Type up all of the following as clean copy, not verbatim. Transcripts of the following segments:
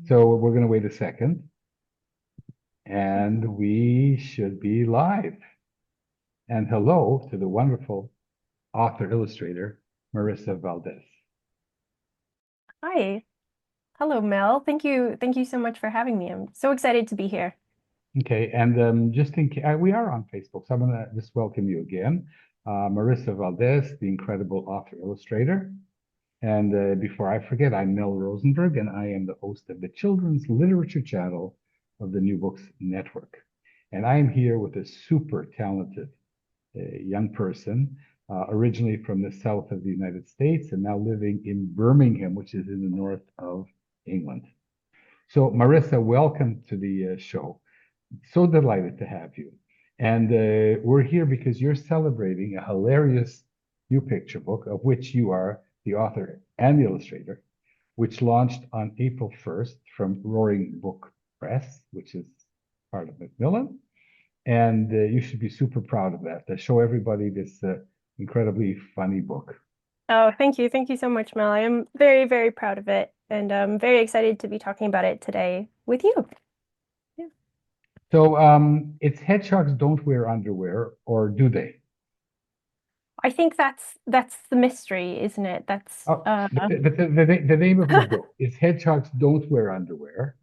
So we're going to wait a second, and we should be live. And hello to the wonderful author-illustrator, Marissa Valdez. Hi. Hello, Mel. Thank you so much for having me. I'm so excited to be here. Okay, and just in case, we are on Facebook, so I'm going to just welcome you again. Marissa Valdez, the incredible author-illustrator. And before I forget, I'm Mel Rosenberg, and I am the host of the Children's Literature Channel of the New Books Network. And I am here with a super talented young person, originally from the south of the United States and now living in Birmingham, which is in the north of England. So, Marissa, welcome to the show. So delighted to have you. And we're here because you're celebrating a hilarious new picture book, of which you are the author and the illustrator, which launched on April 1st from Roaring Book Press, which is part of Macmillan. And you should be super proud of that. To show everybody this incredibly funny book. Oh, thank you. Thank you so much, Mel. I am very, very proud of it, and I'm very excited to be talking about it today with you. Yeah. So it's hedgehogs don't wear underwear, or do they? I think that's the mystery, isn't it? That's Oh, the name of the book is Hedgehogs Don't Wear Underwear,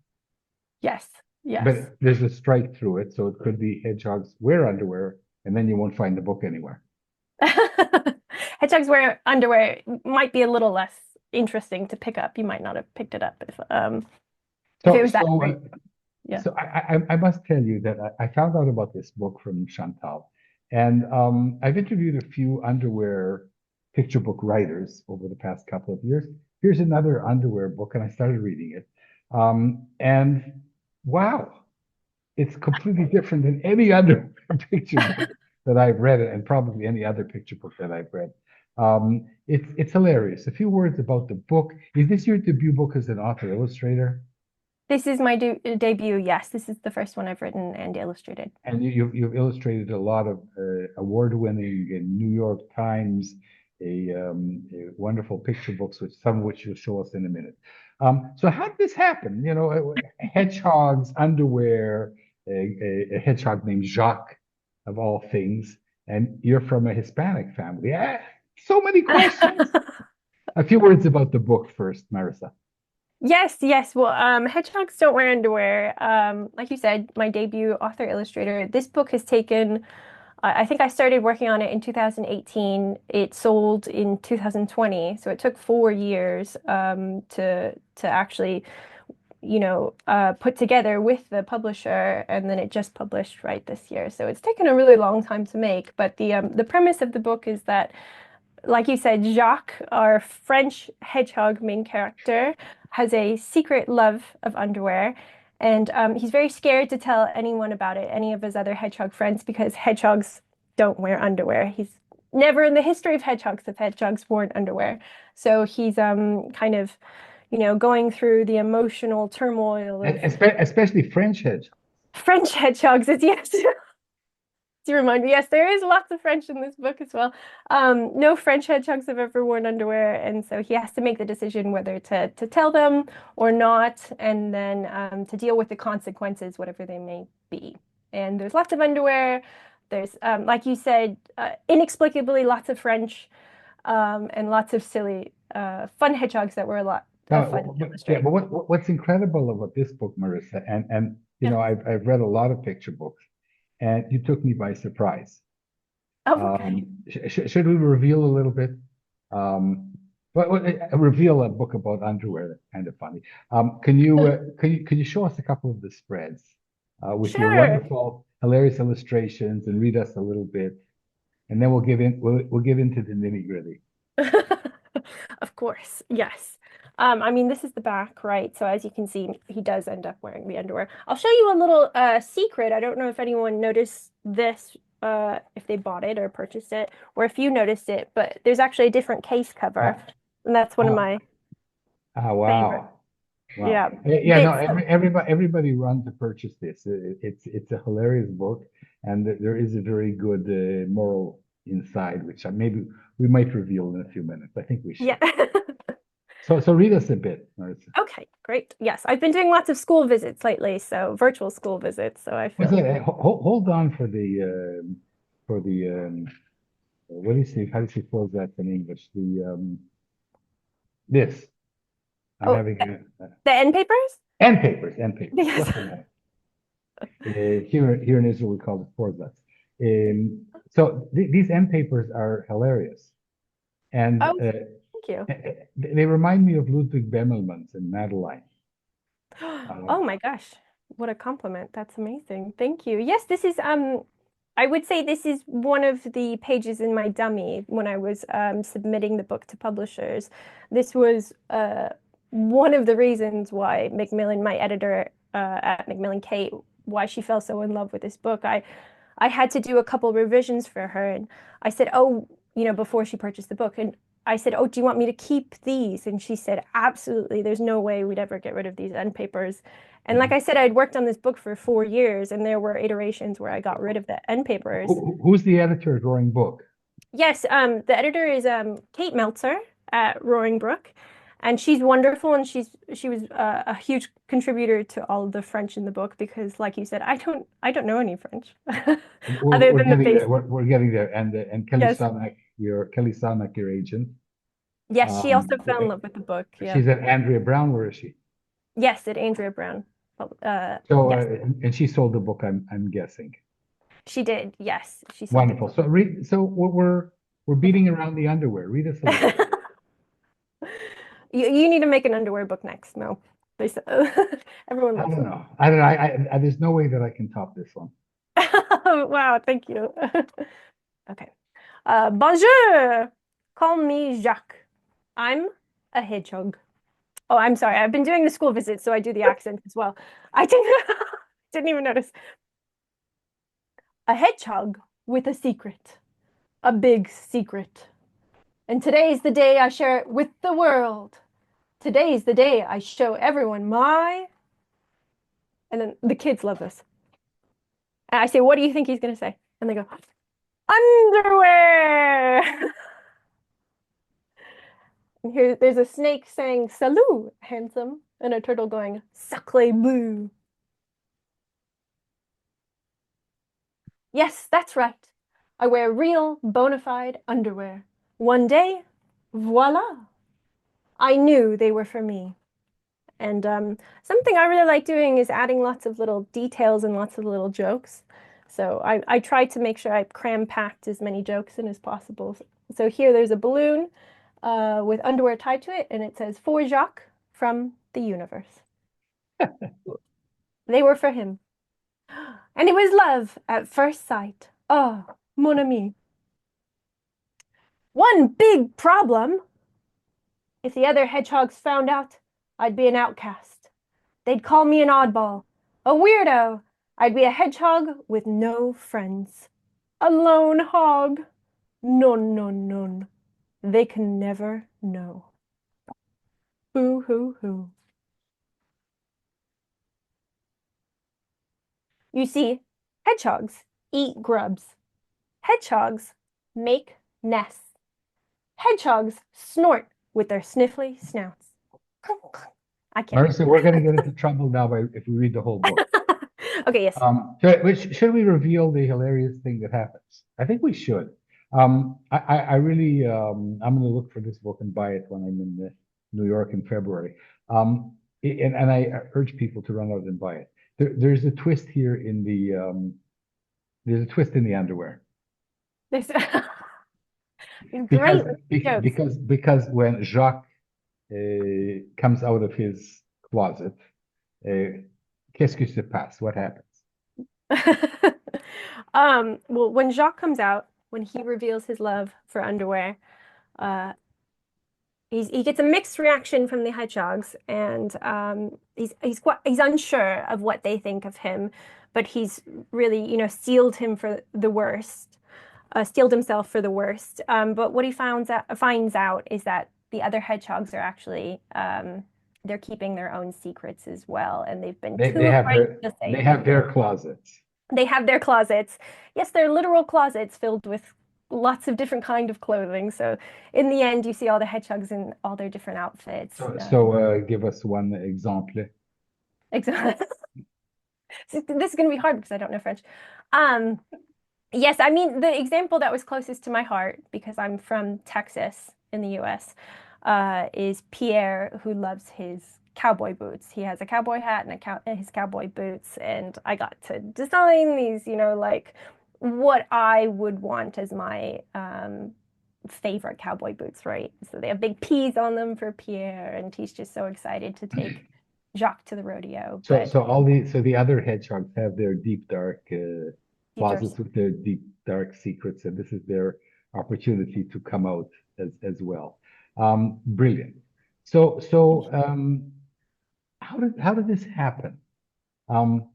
yes. Yes. but there's a strike through it, so it could be Hedgehogs Wear Underwear, and then you won't find the book anywhere. Hedgehogs wear underwear might be a little less interesting to pick up. You might not have picked it up if it So, was that so, uh, great. Yeah. so I must tell you that I found out about this book from Chantal, and I've interviewed a few underwear picture book writers over the past couple of years. Here's another underwear book, and I started reading it, and wow, it's completely different than any other picture book that I've read, and probably any other picture book that I've read. It's hilarious. A few words about the book. Is this your debut book as an author illustrator? This is my debut. Yes, this is the first one I've written and illustrated. And you've illustrated a lot of award-winning in New York Times, a wonderful picture books, which some of which you'll show us in a minute. So how did this happen? You know, hedgehogs, underwear, a hedgehog named Jacques, of all things, and you're from a Hispanic family. So many questions. A few words about the book first, Marissa. Yes, yes. Well, hedgehogs don't wear underwear. Like you said, my debut author illustrator. This book has taken, I think I started working on it in 2018. It sold in 2020, so it took 4 years to actually, put together with the publisher, and then it just published right this year. So it's taken a really long time to make. But the premise of the book is that, like you said, Jacques, our French hedgehog main character, has a secret love of underwear. And he's very scared to tell anyone about it, any of his other hedgehog friends, because hedgehogs don't wear underwear. He's never in the history of hedgehogs have hedgehogs worn underwear. So he's kind of, going through the emotional turmoil of Especially French hedgehogs. French hedgehogs. It's yes. To remind me, yes, there is lots of French in this book as well. No French hedgehogs have ever worn underwear, and so he has to make the decision whether to tell them or not, and then to deal with the consequences, whatever they may be. And there's lots of underwear. There's, like you said, inexplicably lots of French, and lots of silly, fun hedgehogs that were a lot of fun to Yeah, illustrate. but what's incredible about this book, Marissa, and you Yeah. know, I've read a lot of picture books, and you took me by surprise. Oh, okay. Should we reveal a little bit? Um, reveal a book about underwear. That's kind of funny. Can you show us a couple of the spreads with your Sure. wonderful, hilarious illustrations and read us a little bit, and then we'll give into the nitty gritty. Of course, yes. I mean, this is the back, right? So as you can see, he does end up wearing the underwear. I'll show you a little secret. I don't know if anyone noticed this, if they bought it or purchased it, or if you noticed it, but there's actually a different case cover, Uh, and that's one of uh, my favorite. wow. Wow. Yeah, Yeah, no, bits of. everybody run to purchase this. It's a hilarious book, and there is a very good moral inside, which maybe we might reveal in a few minutes. I think we Yeah. should. So read us a bit, Marissa. Okay, great. Yes, I've been doing lots of school visits lately, so virtual school visits. So I What's feel that? Hold on for the what do you say? How do you say close that in English? This. I'm oh, having the end papers? end papers. Yes. What's the name? Here in Israel, we call it forzats. So these end papers are hilarious, and Oh, thank you. they remind me of Ludwig Bemelmans and Madeline. Oh my gosh, what a compliment. That's amazing. Thank you. Yes, this is I would say this is one of the pages in my dummy when I was submitting the book to publishers. This was one of the reasons why Macmillan, my editor at Macmillan, Kate, why she fell so in love with this book. I had to do a couple revisions for her, and I said, "Oh, before she purchased the book." And I said, "Oh, do you want me to keep these?" And she said, "Absolutely. There's no way we'd ever get rid of these end papers." And like I said, I'd worked on this book for 4 years, and there were iterations where I got rid of the end papers. Who's the editor of Roaring Book? Yes, the editor is Kate Meltzer at Roaring Brook, and she's wonderful, and she was a huge contributor to all of the French in the book because, like you said, I don't know any French other We're than the getting there. basics. We're getting there. And Yes. Kelly Samak, your agent. Yes, she also fell in love with the book. Yeah. She's at Andrea Brown. Where is she? Yes, at Andrea Brown. So, Yes, and she sold the book. I'm guessing. she did. Yes, she sold the Wonderful. book. So read. So we're beating around the underwear. Read us a little. You need to make an underwear book next, Mo. They said everyone I loves don't them. know. There's no way that I can top this one. Wow, thank you. Okay. Bonjour. Call me Jacques. I'm a hedgehog. Oh, I'm sorry. I've been doing the school visit, so I do the accent as well. I didn't didn't even notice. A hedgehog with a secret. A big secret. And today's the day I share it with the world. Today's the day I show everyone my. And then the kids love this. And I say, what do you think he's going to say? And they go, underwear. And here, there's a snake saying, salut, handsome. And a turtle going, sacre bleu. Yes, that's right. I wear real, bona fide underwear. One day, voila. I knew they were for me. And something I really like doing is adding lots of little details and lots of little jokes. So I try to make sure I cram packed as many jokes in as possible. So here there's a balloon with underwear tied to it, and it says, For Jacques from the universe. They were for him. And it was love at first sight. Oh, mon ami. One big problem. If the other hedgehogs found out, I'd be an outcast. They'd call me an oddball, a weirdo. I'd be a hedgehog with no friends. A lone hog. None, none, none. They can never know. Boo hoo hoo. You see, hedgehogs eat grubs. Hedgehogs make nests. Hedgehogs snort with their sniffly snouts. I can't. Marissa, we're going to get into trouble now if we read the whole book. Okay, yes. Should we reveal the hilarious thing that happens? I think we should. I really, I'm going to look for this book and buy it when I'm in New York in February. And I urge people to run out and buy it. There's a twist here there's a twist in the underwear. This Because great jokes. when Jacques comes out of his closet, qu'est-ce qui se passe? What happens? Well, when Jacques comes out, when he reveals his love for underwear, uh, he gets a mixed reaction from the hedgehogs, and he's unsure of what they think of him, but he's really, steeled him for the worst, steeled himself for the worst. But what he finds out is that the other hedgehogs are actually they're keeping their own secrets as well, and they've been too afraid to say they have anything. their closets. They have their closets. Yes, they're literal closets filled with lots of different kind of clothing. So in the end, you see all the hedgehogs in all their different outfits. Give us one example. Exactly. This is going to be hard because I don't know French. Um, yes, I mean the example that was closest to my heart because I'm from Texas in the U.S. Is Pierre, who loves his cowboy boots. He has a cowboy hat and his cowboy boots, and I got to design these, like what I would want as my favorite cowboy boots, right? So they have big P's on them for Pierre, and he's just so excited to take Jacques to the rodeo. But The other hedgehogs have their deep dark teachers, closets with their deep dark secrets, and this is their opportunity to come out as well. Brilliant. How did this happen? Um,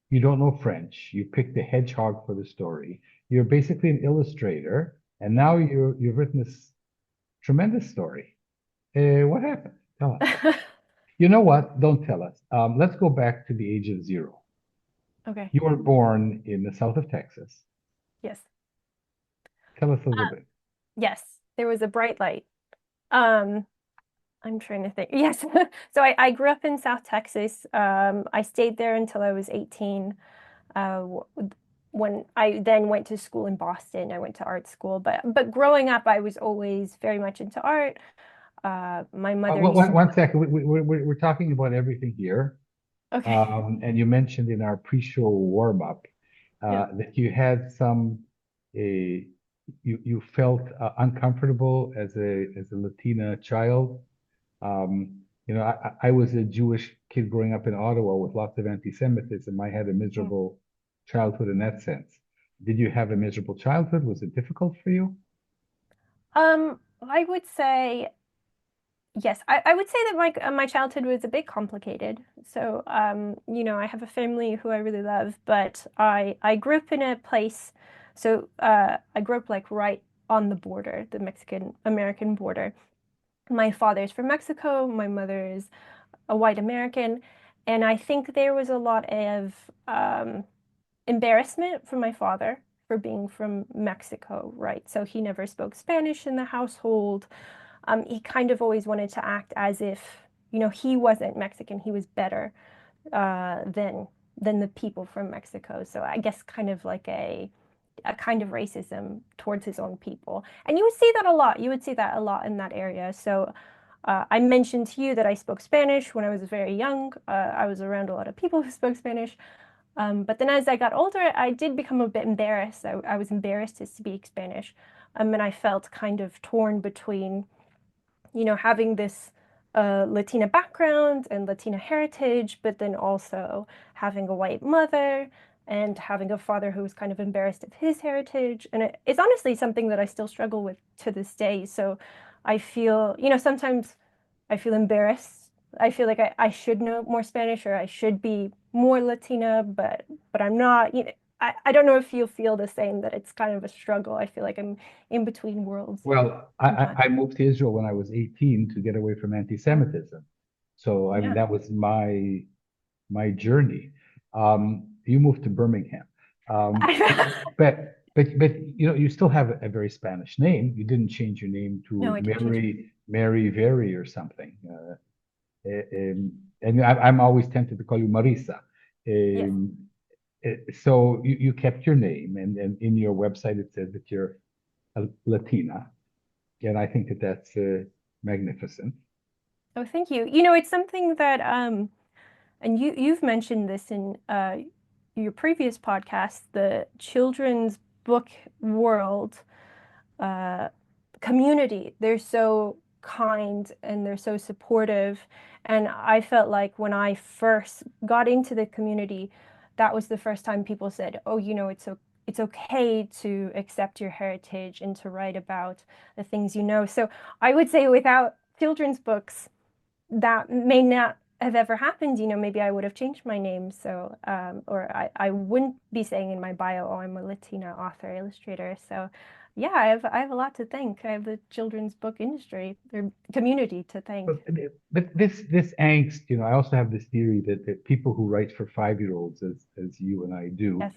you don't know French. You picked a hedgehog for the story. You're basically an illustrator, and now you've written this tremendous story. What happened? Tell us. You know what? Don't tell us. Let's go back to the age of 0. okay, You were born in the south of Texas. yes. Tell us a little Uh, bit. yes, there was a bright light. Um, I'm trying to think. Yes. So I grew up in South Texas. I stayed there until I was 18. When I then went to school in Boston, I went to art school. But growing up, I was always very much into art. My mother used to. One second. We're talking about everything here. Okay. And you mentioned in our pre-show warm-up Yeah. that you had you felt uncomfortable as a Latina child. I was a Jewish kid growing up in Ottawa with lots of anti-Semitism. I had a Mm. miserable childhood in that sense. Did you have a miserable childhood? Was it difficult for you? I would say yes. I would say that my childhood was a bit complicated. So, I have a family who I really love, but I grew up in a place. So, I grew up like right on the border, the Mexican-American border. My father's from Mexico, my mother is a white American, and I think there was a lot of embarrassment from my father for being from Mexico, right? So he never spoke Spanish in the household. He kind of always wanted to act as if, he wasn't Mexican, he was better than the people from Mexico. So I guess kind of like a kind of racism towards his own people. And you would see that a lot. You would see that a lot in that area. So I mentioned to you that I spoke Spanish when I was very young. I was around a lot of people who spoke Spanish. But then as I got older, I did become a bit embarrassed. I was embarrassed to speak Spanish. And I felt kind of torn between having this Latina background and Latina heritage, but then also having a white mother and having a father who was kind of embarrassed of his heritage. And it's honestly something that I still struggle with to this day. So I feel, sometimes I feel embarrassed. I feel like I should know more Spanish or I should be more Latina, but I'm not. I don't know if you feel the same, that it's kind of a struggle. I feel like I'm in between worlds Well, sometimes. I moved to Israel when I was 18 to get away from anti-Semitism. So I mean Yeah. that was my journey. You moved to Birmingham, but you still have a very Spanish name. You didn't change your name No, to I didn't change. Mary Very or something. And I'm always tempted to call you Marissa. Yes. Um, so you kept your name, and in your website it says that you're a Latina, and I think that that's magnificent. Oh, thank you. It's something that and you've mentioned this in your previous podcast, the children's book world uh, community. They're so kind and they're so supportive. And I felt like when I first got into the community, that was the first time people said, "Oh, it's okay to accept your heritage and to write about the things you know." So I would say without children's books, that may not have ever happened. Maybe I would have changed my name. So, or I wouldn't be saying in my bio, "Oh, I'm a Latina author illustrator." So, yeah, I have a lot to thank. I have the children's book industry or community to thank. But this angst, I also have this theory that people who write for 5-year-olds, as you and I do, Yes.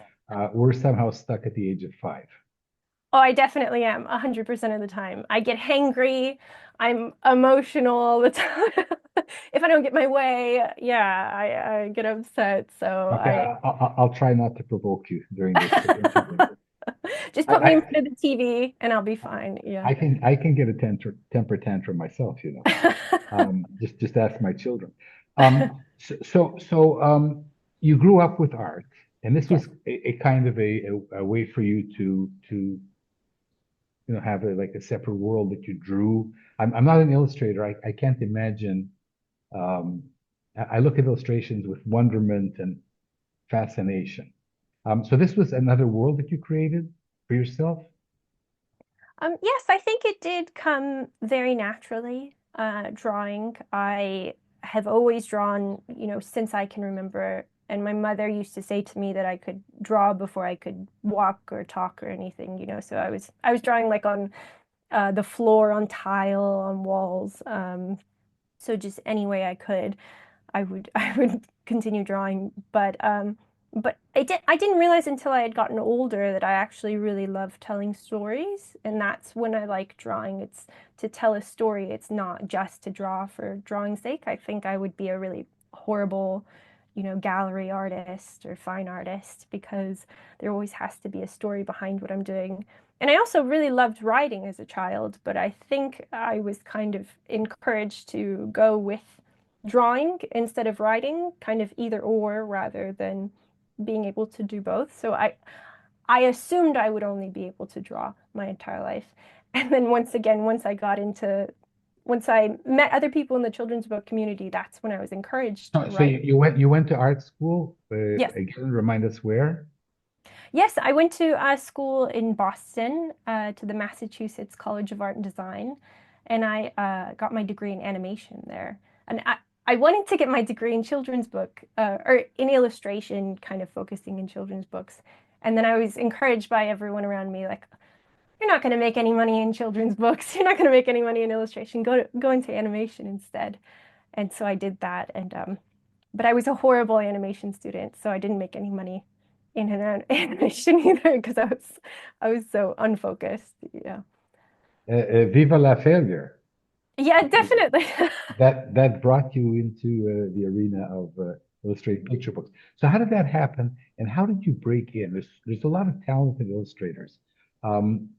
we're somehow stuck at the age of 5. Oh, I definitely am 100% of the time. I get hangry. I'm emotional all the time. If I don't get my way, yeah, I get upset. So Okay, I I'll try not to provoke you during this interview. just I, put me in I front of the TV and I'll be fine. Yeah. I can get a temper tantrum myself, you know. Just ask my children. You grew up with art, and this Yes. was a kind of a way for you to have like a separate world that you drew. I'm not an illustrator. I can't imagine. Um, I look at illustrations with wonderment and fascination. So this was another world that you created for yourself. Yes, I think it did come very naturally, drawing. I have always drawn, since I can remember. And my mother used to say to me that I could draw before I could walk or talk or anything. So I was drawing like on the floor, on tile, on walls. So just any way I could. I would continue drawing, but I didn't realize until I had gotten older that I actually really love telling stories, and that's when I like drawing. It's to tell a story. It's not just to draw for drawing's sake. I think I would be a really horrible, gallery artist or fine artist because there always has to be a story behind what I'm doing. And I also really loved writing as a child, but I think I was kind of encouraged to go with drawing instead of writing, kind of either or rather than being able to do both. So I assumed I would only be able to draw my entire life. And then once I met other people in the children's book community, that's when I was encouraged Oh, to so write. you went to art school. Yes. Again, remind us where. Yes, I went to school in Boston, to the Massachusetts College of Art and Design, and I got my degree in animation there. And I wanted to get my degree in children's book, or in illustration, kind of focusing in children's books. And then I was encouraged by everyone around me, like, you're not going to make any money in children's books. You're not going to make any money in illustration. Go into animation instead. And so I did that. And but I was a horrible animation student, so I didn't make any money in an animation either because I was so unfocused. Yeah. Viva la failure. Yeah, definitely. That brought you into the arena of illustrating picture books. So how did that happen, and how did you break in? There's a lot of talented illustrators. Um,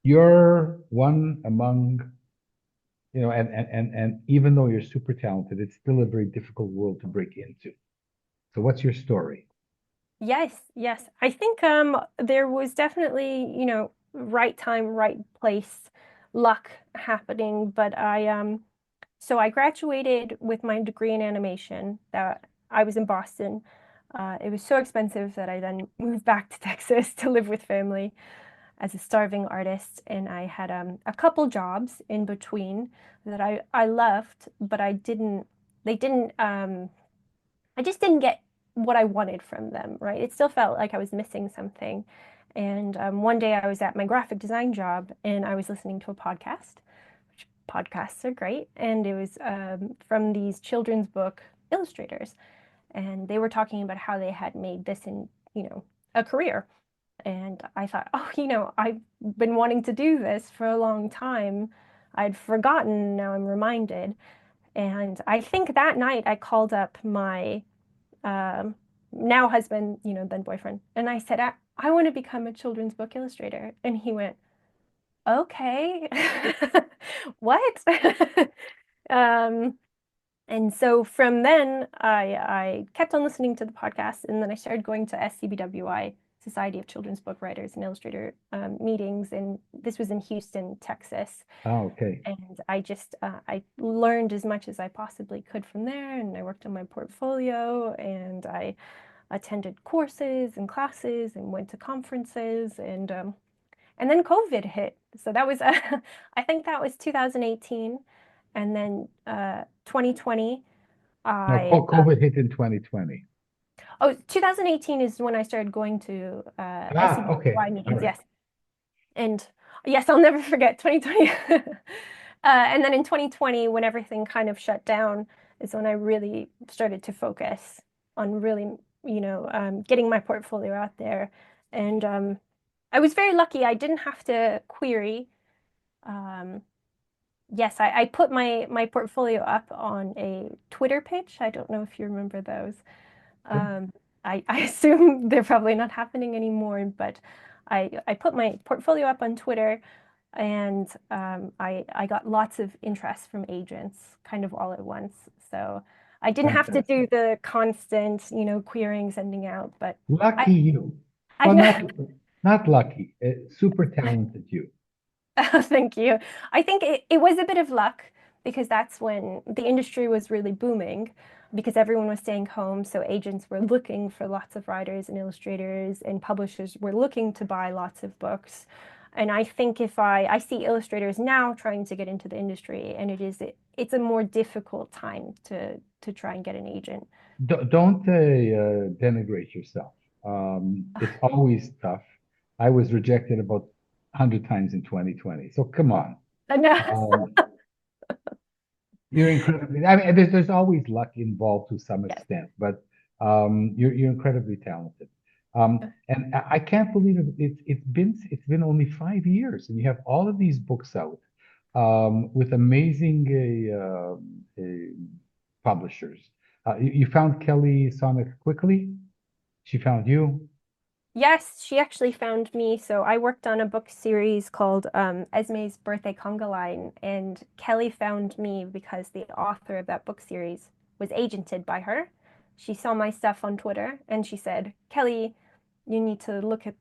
you're one among, and even though you're super talented, it's still a very difficult world to break into. So what's your story? Yes, yes. I think there was definitely, right time, right place, luck happening, but so I graduated with my degree in animation. That I was in Boston. It was so expensive that I then moved back to Texas to live with family as a starving artist, and I had a couple jobs in between that I loved, but they didn't I just didn't get what I wanted from them, right? It still felt like I was missing something. And one day I was at my graphic design job and I was listening to a podcast, which podcasts are great. And it was from these children's book illustrators. And they were talking about how they had made this in, a career. And I thought, oh, I've been wanting to do this for a long time. I'd forgotten, now I'm reminded. And I think that night I called up my um, now husband, then boyfriend. And I said, I want to become a children's book illustrator. And he went, okay, what? Um, and so from then, I kept on listening to the podcast, and then I started going to SCBWI, Society of Children's Book Writers and Illustrator meetings, and this was in Houston, Texas. Oh, okay. And I learned as much as I possibly could from there, and I worked on my portfolio, and I attended courses and classes and went to conferences, and then COVID hit. So that was I think that was 2018, and then 2020 Now, I COVID hit in 2020. oh 2018 is when I started going to Okay. SCBY All meetings. right. Yes, and yes, I'll never forget 2020. And then in 2020, when everything kind of shut down, is when I really started to focus on really, getting my portfolio out there. And I was very lucky. I didn't have to query. Um, yes, I put my portfolio up on a Twitter pitch. I don't know if you remember those. Yep. Um, I assume they're probably not happening anymore, but I put my portfolio up on Twitter, and I got lots of interest from agents kind of all at once. So I didn't have to Fantastic. do the constant, querying, sending out, but I Lucky you. I Well, know. not lucky. Super talented you. Thank you. I think it was a bit of luck because that's when the industry was really booming because everyone was staying home. So agents were looking for lots of writers and illustrators, and publishers were looking to buy lots of books. And I think if I see illustrators now trying to get into the industry, and it's a more difficult time to try and get an agent. Don't denigrate yourself. It's always tough. I was rejected about 100 times in 2020. So come on. No. Um, you're incredibly, I mean, there's always luck involved to some Yes. extent, but you're incredibly talented. And I can't believe it's been only 5 years, and you have all of these books out with amazing publishers. You found Kelly Sonic quickly. She found you. Yes, she actually found me. So I worked on a book series called Esme's Birthday Conga Line, and Kelly found me because the author of that book series was agented by her. She saw my stuff on Twitter and she said, Kelly, you need to look at,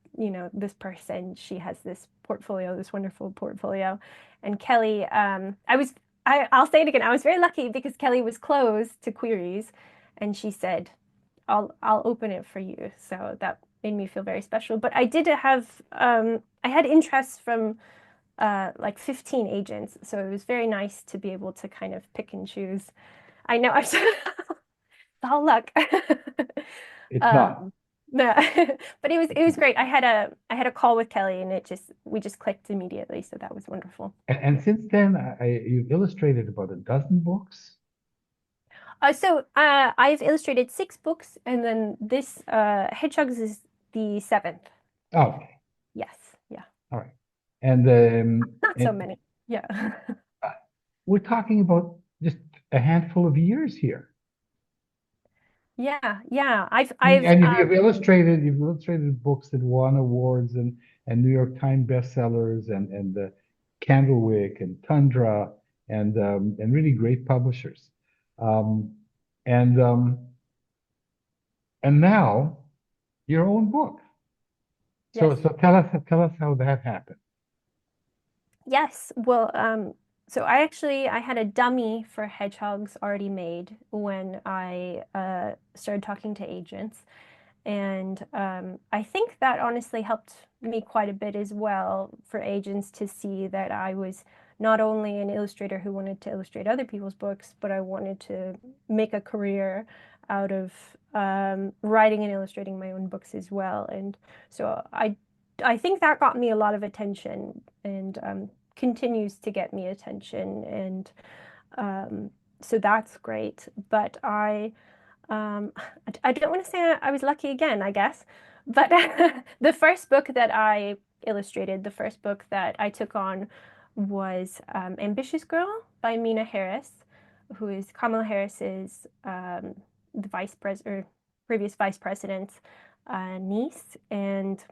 this person. She has this portfolio, this wonderful portfolio. And Kelly, I'll say it again, I was very lucky because Kelly was closed to queries, and she said, I'll open it for you. So that made me feel very special. But I had interest from like 15 agents, so it was very nice to be able to kind of pick and choose. I know I've it's all luck. It's not. Um, no, but it was great. I had a call with Kelly, and we just clicked immediately, so that was wonderful. And since then, you've illustrated about a dozen books. I've illustrated 6 books, and then this Hedgehogs is the 7th. Oh, okay. Yes, yeah, All right. And not so many. Yeah. uh, we're talking about just a handful of years here. Yeah, yeah. I've I mean, I've and you've illustrated books that won awards and New York Times bestsellers and the Candlewick and Tundra and really great publishers. Um, and and now your own book. So yes. so tell us how that happened. Yes. Well, so I had a dummy for hedgehogs already made when I started talking to agents. And I think that honestly helped me quite a bit as well for agents to see that I was not only an illustrator who wanted to illustrate other people's books, but I wanted to make a career out of writing and illustrating my own books as well. And so I think that got me a lot of attention, and continues to get me attention. And um, so that's great. But um, I don't want to say I was lucky again, I guess, but the first book that I illustrated, the first book that I took on was Ambitious Girl by Mina Harris, who is Kamala Harris's the vice president or previous vice president's niece. And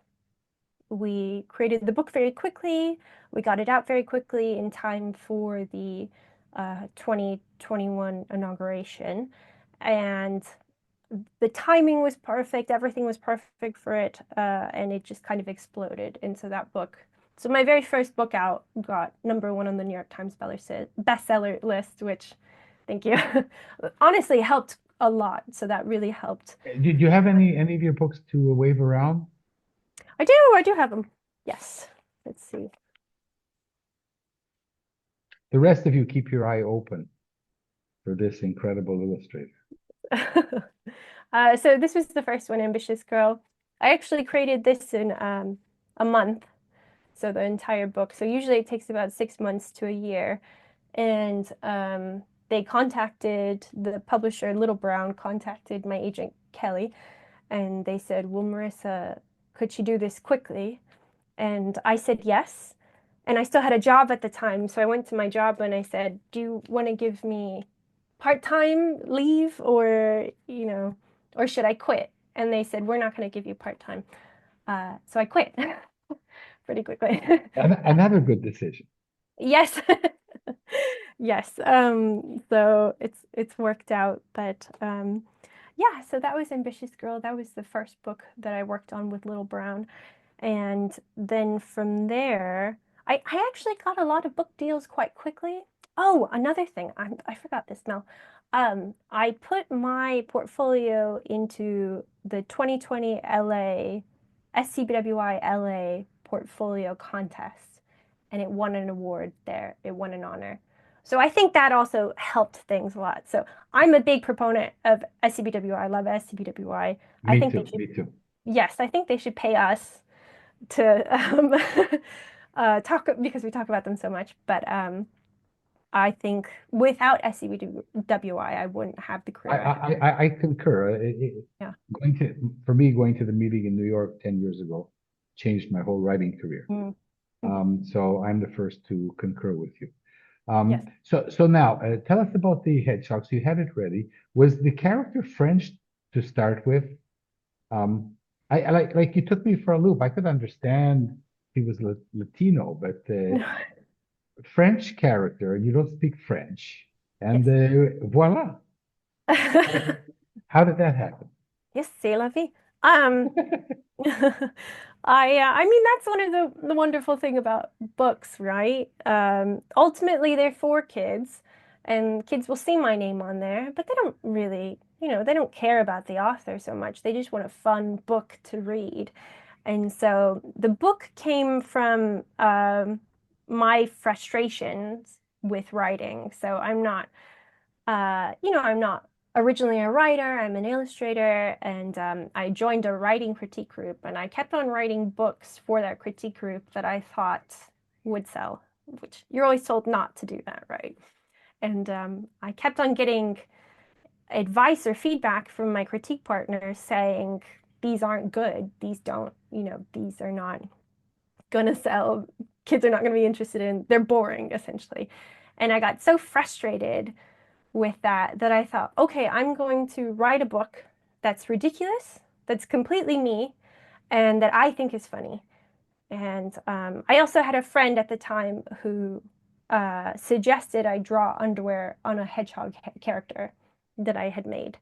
we created the book very quickly. We got it out very quickly in time for the 2021 inauguration. And the timing was perfect, everything was perfect for it, and it just kind of exploded into that book. So my very first book out got #1 on the New York Times bestseller list, which, thank you, honestly helped a lot. So that really helped. Did you have any of your books to wave around? I do have them. Yes. Let's see. The rest of you keep your eye open for this incredible illustrator. So this was the first one, Ambitious Girl. I actually created this in a month, so the entire book. So usually it takes about 6 months to a year. And they contacted the publisher, Little Brown, contacted my agent, Kelly, and they said, well, Marissa, could she do this quickly? And I said yes. And I still had a job at the time. So I went to my job and I said, do you want to give me part-time leave or, or should I quit? And they said, we're not going to give you part-time. So I quit pretty quickly. Another good decision. Yes. Yes. So it's worked out, but yeah, so that was Ambitious Girl. That was the first book that I worked on with Little Brown. And then from there, I actually got a lot of book deals quite quickly. Oh, another thing, I forgot this now. I put my portfolio into the 2020 LA SCBWI LA portfolio contest, and it won an award there. It won an honor. So I think that also helped things a lot. So I'm a big proponent of SCBWI. I love SCBWI. I Me think they too. should, Me too. yes, I think they should pay us to talk because we talk about them so much. But I think without SCBWI, I wouldn't have the I career I have. I, I concur. Yeah. Going to the meeting in New York 10 years ago changed my whole writing career. Mm. Mhm. So I'm the first to concur with you. Yes. So now tell us about the hedgehogs. You had it ready. Was the character French to start with? Um, I like you took me for a loop. I could understand he was Latino, but French character, and you don't speak French, and Yes. voila. How did that happen? Yes, c'est la vie. Um, I mean that's one of the wonderful thing about books, right? Ultimately they're for kids and kids will see my name on there, but they don't really, they don't care about the author so much. They just want a fun book to read. And so the book came from my frustrations with writing. So I'm not originally a writer, I'm an illustrator, and I joined a writing critique group, and I kept on writing books for that critique group that I thought would sell, which you're always told not to do that, right? And I kept on getting advice or feedback from my critique partners saying, these aren't good, these don't, these are not gonna sell, kids are not gonna be interested in, they're boring, essentially. And I got so frustrated with that I thought, okay, I'm going to write a book that's ridiculous, that's completely me, and that I think is funny. And I also had a friend at the time who suggested I draw underwear on a hedgehog character that I had made.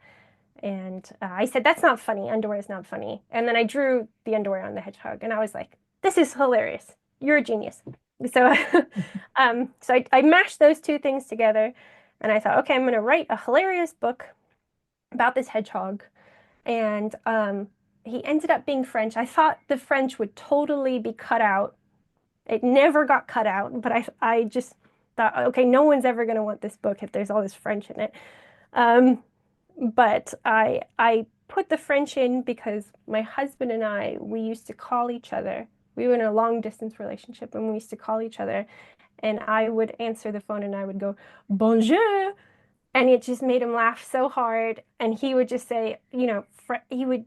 And I said, that's not funny. Underwear is not funny. And then I drew the underwear on the hedgehog, and I was like, this is hilarious. You're a genius. So, so I mashed those two things together, and I thought, okay, I'm going to write a hilarious book about this hedgehog. And he ended up being French. I thought the French would totally be cut out. It never got cut out, but I just thought, okay, no one's ever going to want this book if there's all this French in it. Um, but I put the French in because my husband and we used to call each other. We were in a long distance relationship and we used to call each other, and I would answer the phone and I would go, bonjour. And it just made him laugh so hard. And he would just say, he would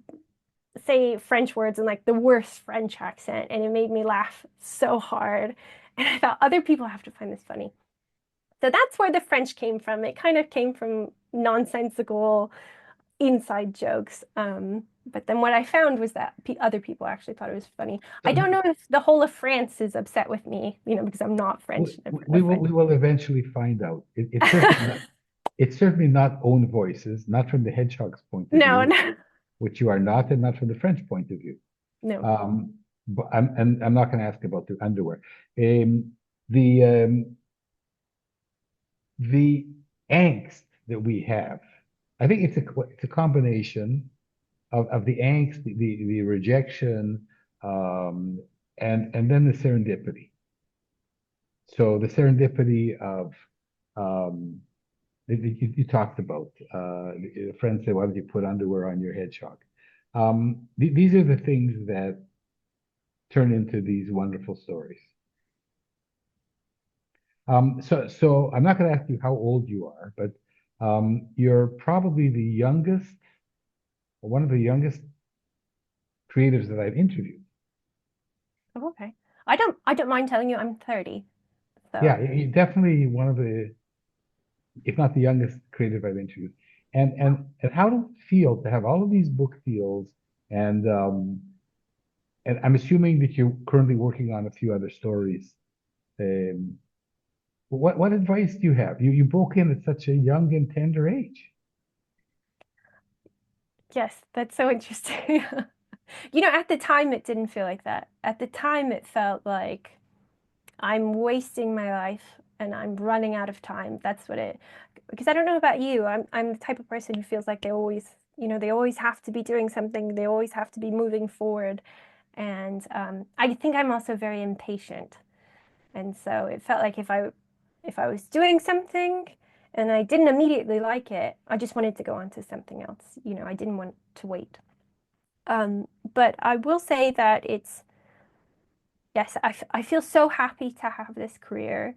say French words in like the worst French accent. And it made me laugh so hard. And I thought other people have to find this funny. So that's where the French came from. It kind of came from nonsensical inside jokes. But then what I found was that other people actually thought it was funny. I So don't know if the whole of France is upset with me, because I'm not French. we will eventually find out. It's certainly not own voices, not from the hedgehog's point of No, view, no, which you are not, and not from the French point of view. no. But I'm not going to ask about the underwear. Um, the the angst that we have, I think it's a combination of the angst, the rejection, um, and then the serendipity. So the serendipity of um, you talked about friends say, "Why don't you put underwear on your hedgehog?" These are the things that turn into these wonderful stories. So I'm not going to ask you how old you are, but you're probably the youngest, or one of the youngest creatives that I've interviewed. Oh, okay. I don't mind telling you I'm 30. Yeah, So you're definitely one of the, if not the youngest creative I've interviewed. And how does it feel to have all of these book deals and and I'm assuming that you're currently working on a few other stories. Um, what advice do you have? You broke in at such a young and tender age. yes, that's so interesting. At the time it didn't feel like that. At the time it felt like I'm wasting my life and I'm running out of time. That's what it, because I don't know about you. I'm the type of person who feels like they always have to be doing something. They always have to be moving forward. And I think I'm also very impatient. And so it felt like if I was doing something and I didn't immediately like it, I just wanted to go on to something else. I didn't want to wait. But I will say that yes, I feel so happy to have this career.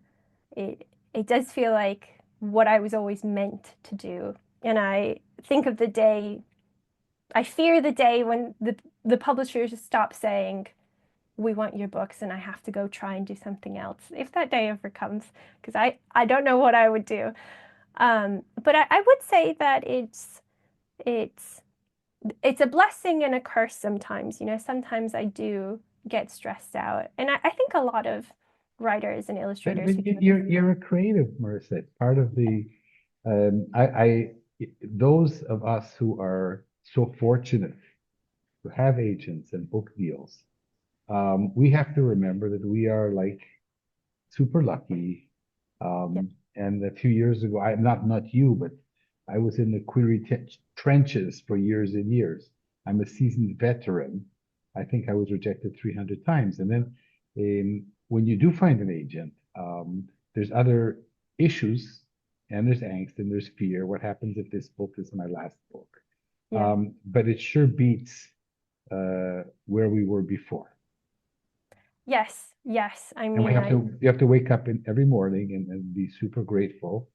It does feel like what I was always meant to do. And I think of the day, I fear the day when the publishers stop saying, we want your books and I have to go try and do something else. If that day ever comes, because I don't know what I would do. But I would say that it's it's a blessing and a curse sometimes. Sometimes I do get stressed out. And I think a lot of writers and illustrators who do this. You're a creative, Marissa. It's part of the I those of us who are so fortunate to have agents and book deals, we have to remember that we are like super lucky. Yeah, And a few years ago, I not you, but I was in the query trenches for years and years. I'm a seasoned veteran. I think I was rejected 300 times. And then when you do find an agent, there's other issues and there's angst and there's fear. What happens if this book is my last book? yeah. But it sure beats where we were before. Yes, yes. I And we mean, have to you have to wake up in every morning and be super grateful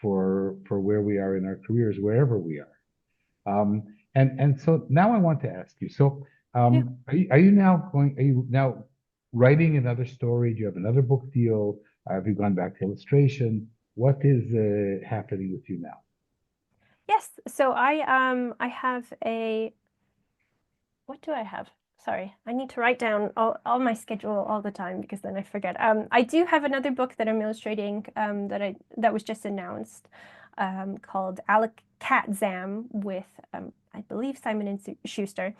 for where we are in our careers, wherever we are. And so now I want to ask you. So yeah. are you now writing another story? Do you have another book deal? Have you gone back to illustration? What is happening with you now? Yes. So I have a what do I have? Sorry, I need to write down all my schedule all the time because then I forget. I do have another book that I'm illustrating that was just announced called Alec Cat Zam with I believe Simon and Schuster.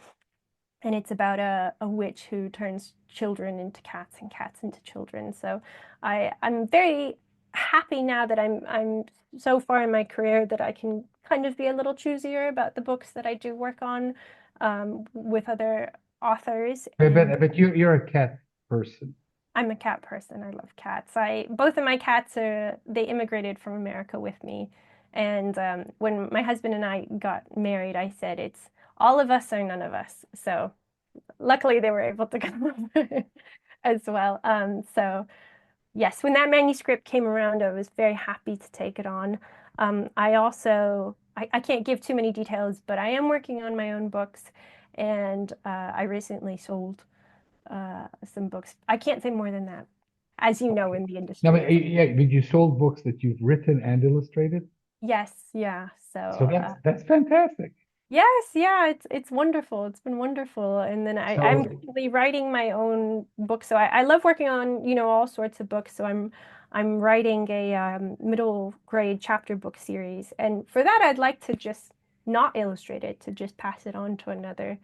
And it's about a witch who turns children into cats and cats into children. So I'm very happy now that I'm so far in my career that I can kind of be a little choosier about the books that I do work on with other authors. And But you're a cat person. I'm a cat person. I love cats. I both of my cats they immigrated from America with me. And when my husband and I got married, I said it's all of us or none of us. So luckily they were able to come over as well. So yes, when that manuscript came around, I was very happy to take it on. I can't give too many details, but I am working on my own books, and I recently sold some books. I can't say more than that, as you know, Okay. in the No, industry. but yeah, but you sold books that you've written and illustrated. Yes, yeah. So So that's fantastic. yes, yeah, it's wonderful. It's been wonderful. And then I'm So currently writing my own book. So I love working on, all sorts of books. So I'm writing a middle grade chapter book series. And for that, I'd like to just not illustrate it, to just pass it on to another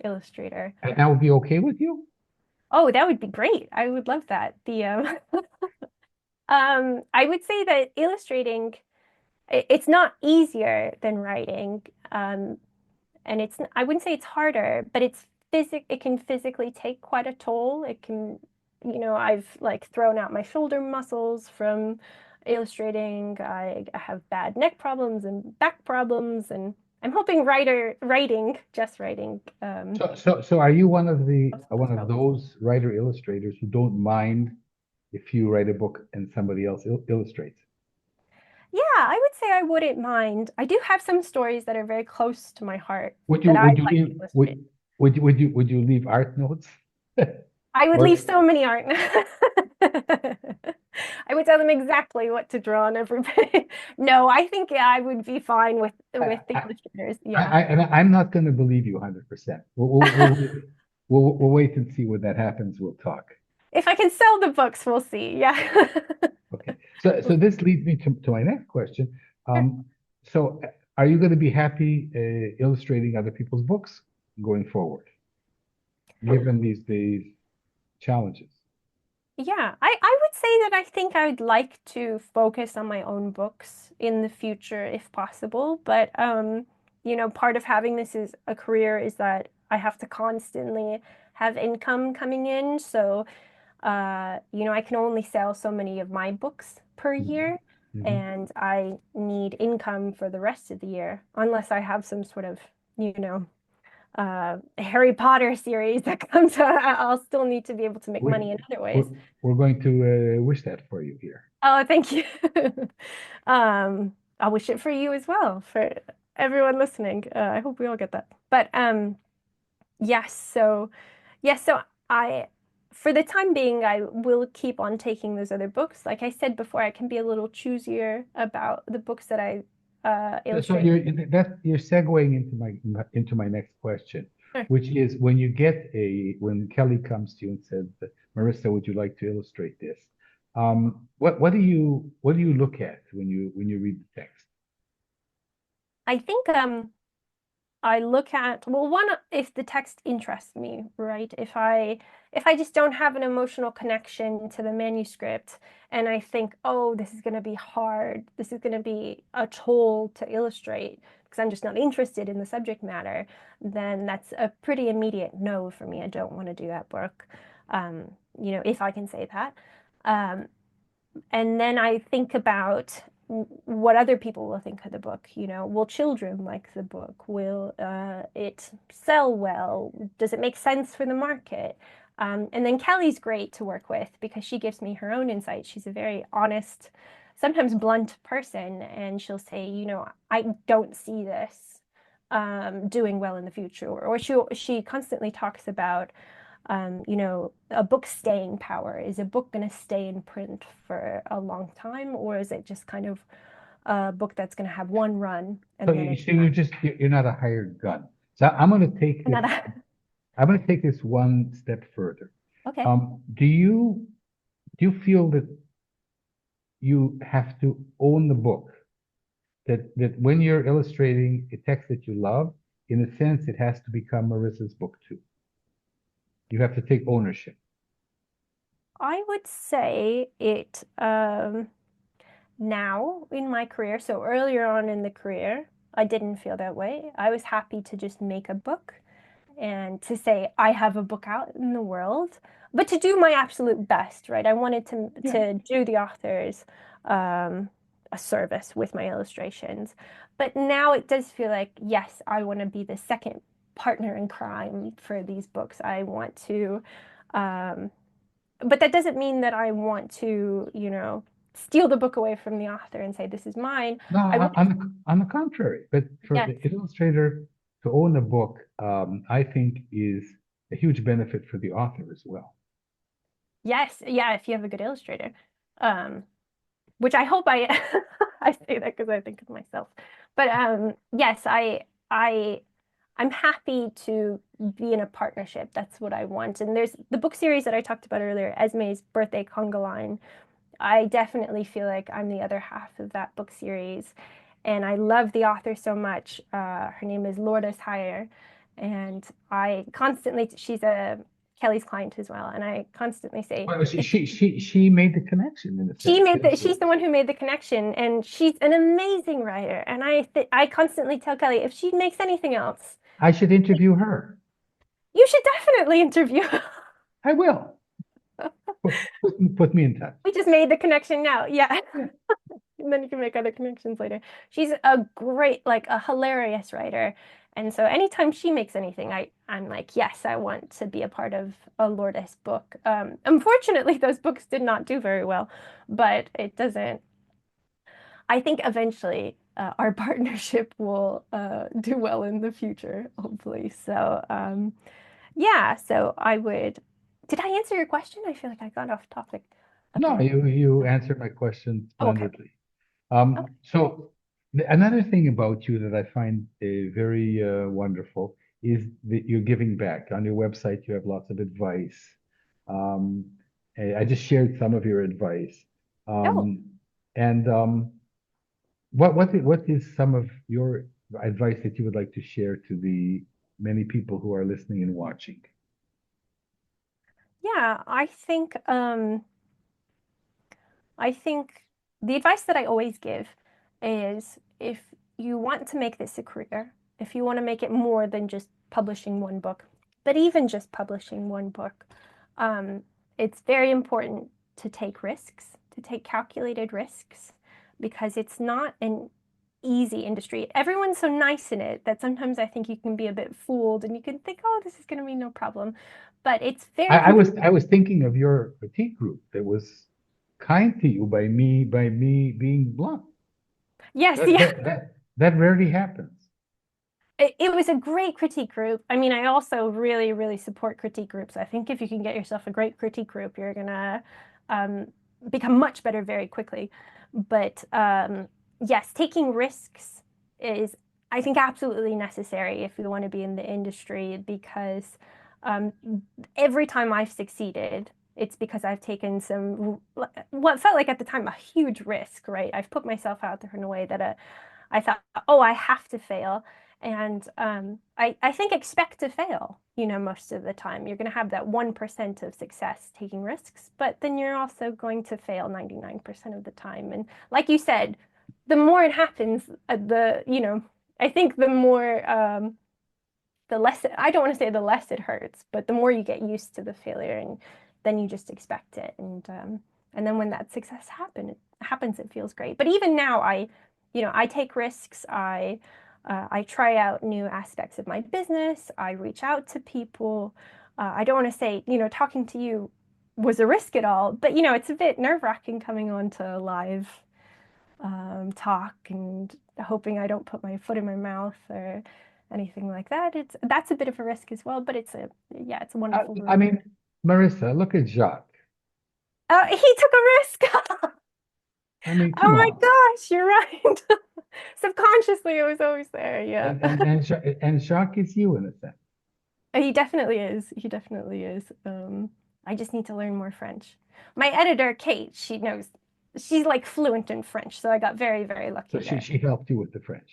illustrator. and that would be okay with you? Oh, that would be great. I would love that. The I would say that illustrating it's not easier than writing. And I wouldn't say it's harder, but it can physically take quite a toll. It can, I've like thrown out my shoulder muscles from illustrating. I have bad neck problems and back problems, and I'm hoping just writing, So are you one of the most of those one of problems. those writer illustrators who don't mind if you write a book and somebody else illustrates? Yeah, I would say I wouldn't mind. I do have some stories that are very close to my heart Would you that I'd would you like to leave illustrate. would you leave art notes? I would leave Or so many art. I would tell them exactly what to draw on every page. No, I think I would be fine I, with the I, illustrators. Yeah. and I'm not going to believe you 100%. We'll wait and see when that happens. We'll talk. If I can sell the books, we'll see. Yeah. Okay. So this leads me to my next question. Sure. So are you going to be happy illustrating other people's books going forward, given these challenges? Yeah, I would say that I think I would like to focus on my own books in the future if possible. But part of having this as a career is that I have to constantly have income coming in. So, I can only sell so many of my books per Mhm. year, Mhm. and I need income for the rest of the year, unless I have some sort of, Harry Potter series that comes out. I'll still need to be able to make We, money in other we're, ways. we're going to wish that for you here. Oh, thank you. I wish it for you as well, for everyone listening. I hope we all get that. But yes, so I, for the time being, I will keep on taking those other books. Like I said before, I can be a little choosier about the books that I So illustrate. you're segueing into my next question, Sure. which is when Kelly comes to you and says, Marissa, would you like to illustrate this? What do you look at when you read the text? I think I look at, well, one, if the text interests me, right? If I just don't have an emotional connection to the manuscript and I think, oh, this is going to be hard, this is going to be a chore to illustrate because I'm just not interested in the subject matter, then that's a pretty immediate no for me. I don't want to do that work. If I can say that. Um, and then I think about what other people will think of the book. Will children like the book? Will it sell well? Does it make sense for the market? And then Kelly's great to work with because she gives me her own insight. She's a very honest, sometimes blunt person, and she'll say, I don't see this doing well in the future, or she constantly talks about a book's staying power. Is a book going to stay in print for a long time, or is it just kind of a book that's going to have one run So and then you it's so you're not a hired gun. So another? I'm going to take this one step further. Okay. Do you feel that you have to own the book? That when you're illustrating a text that you love, in a sense, it has to become Marissa's book too. You have to take ownership. I would say it now in my career. So earlier on in the career, I didn't feel that way. I was happy to just make a book and to say I have a book out in the world, but to do my absolute best, right? I wanted to Yeah. to do the authors um, a service with my illustrations. But now it does feel like, yes, I want to be the second partner in crime for these books. I want to, um, but that doesn't mean that I want to, steal the book away from the author and say, this is mine. No, I want, on the contrary, but for yes, the illustrator to own a book, I think is a huge benefit for the author as well. yes, yeah, if you have a good illustrator. Um, which I hope I I say that because I think of myself. But yes, I I'm happy to be in a partnership. That's what I want. And there's the book series that I talked about earlier, Esme's Birthday Conga Line. I definitely feel like I'm the other half of that book series. And I love the author so much. Her name is Lourdes Hire. And I constantly, she's a Kelly's client as well. And I constantly say, Well, she if she she she made the connection in a she sense. made Yes. she's the one who made the connection, and she's an amazing writer. And I constantly tell Kelly if she makes anything else, I should interview her. you should definitely interview her. I will. Put me in touch. We just made the connection now. Yeah. Yeah. And then you can make other connections later. She's a great, like a hilarious writer. And so anytime she makes anything, I'm like, yes, I want to be a part of a Lourdes book. Unfortunately, those books did not do very well, but it doesn't. I think eventually our partnership will do well in the future, hopefully. So, yeah, so I would Did I answer your question? I feel like I got off topic a No, bit. you answered my question Oh, okay. splendidly. Okay. So another thing about you that I find very wonderful is that you're giving back. On your website, you have lots of advice. Um, I just shared some of your advice. Oh, Um, and what is some of your advice that you would like to share to the many people who are listening and watching? yeah. I think the advice that I always give is if you want to make this a career, if you want to make it more than just publishing one book, but even just publishing one book, um, it's very important to take risks, to take calculated risks, because it's not an easy industry. Everyone's so nice in it that sometimes I think you can be a bit fooled and you can think, oh, this is going to be no problem. But it's very I was thinking of your critique group that was kind to you by me being blunt. yes, That yeah. that that that rarely happens. It was a great critique group. I mean, I also really, really support critique groups. I think if you can get yourself a great critique group, you're gonna um, become much better very quickly. But yes, taking risks is, I think, absolutely necessary if you want to be in the industry because um, every time I've succeeded, it's because I've taken some, what felt like at the time a huge risk, right? I've put myself out there in a way that I thought, oh, I have to fail. And I think expect to fail, most of the time. You're going to have that 1% of success taking risks, but then you're also going to fail 99% of the time. And like you said, the more it happens, I think the more, the less, I don't want to say the less it hurts, but the more you get used to the failure and then you just expect it. And then when that success happens, it feels great. But even now, I take risks. I try out new aspects of my business. I reach out to people. I don't want to say, talking to you was a risk at all, but it's a bit nerve-wracking coming on to live talk and hoping I don't put my foot in my mouth or anything like that. That's a bit of a risk as well, but it's a wonderful I reward. mean, Marissa, look at Jacques. He took a risk. I mean, Oh come my on. gosh, you're right. Subconsciously, it was always there. Yeah. And Jacques is you in a sense. He definitely is. He definitely is. I just need to learn more French. My editor, Kate, she knows, she's like fluent in French, so I got very, very So lucky there. she helped you with the French.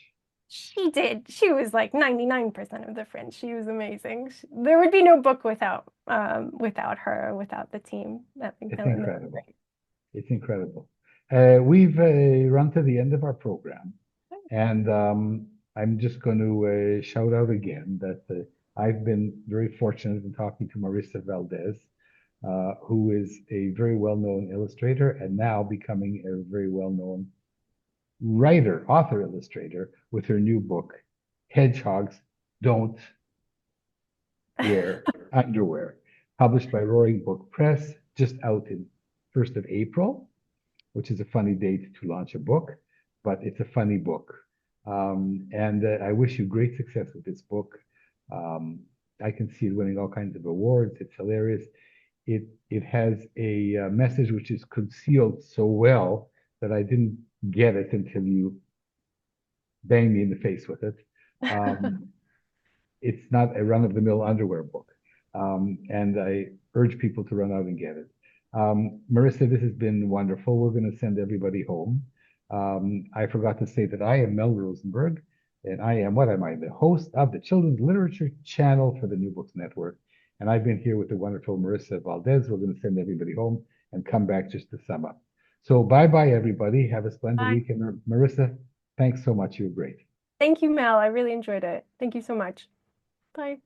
She did. She was like 99% of the French. She was amazing. There would be no book without her, without the team. It's That was incredible. great. It's incredible. We've run to the end of our program, and I'm just going to shout out again that I've been very fortunate in talking to Marissa Valdez, who is a very well-known illustrator and now becoming a very well-known writer, author, illustrator with her new book, Hedgehogs Don't Wear Underwear, published by Roaring Book Press, just out in 1st of April, which is a funny date to launch a book, but it's a funny book. And I wish you great success with this book. Um, I can see it winning all kinds of awards. It's hilarious. It has a message which is concealed so well that I didn't get it until you banged me in the face with it. Um, it's not a run-of-the-mill underwear book. And I urge people to run out and get it. Marissa, this has been wonderful. We're going to send everybody home. I forgot to say that I am Mel Rosenberg, and I am, what am I? The host of the Children's Literature Channel for the New Books Network. And I've been here with the wonderful Marissa Valdez. We're going to send everybody home and come back just to sum up. So bye-bye, everybody. Have a splendid Bye. weekend. Marissa, thanks so much. You were great. Thank you, Mel. I really enjoyed it. Thank you so much. Bye.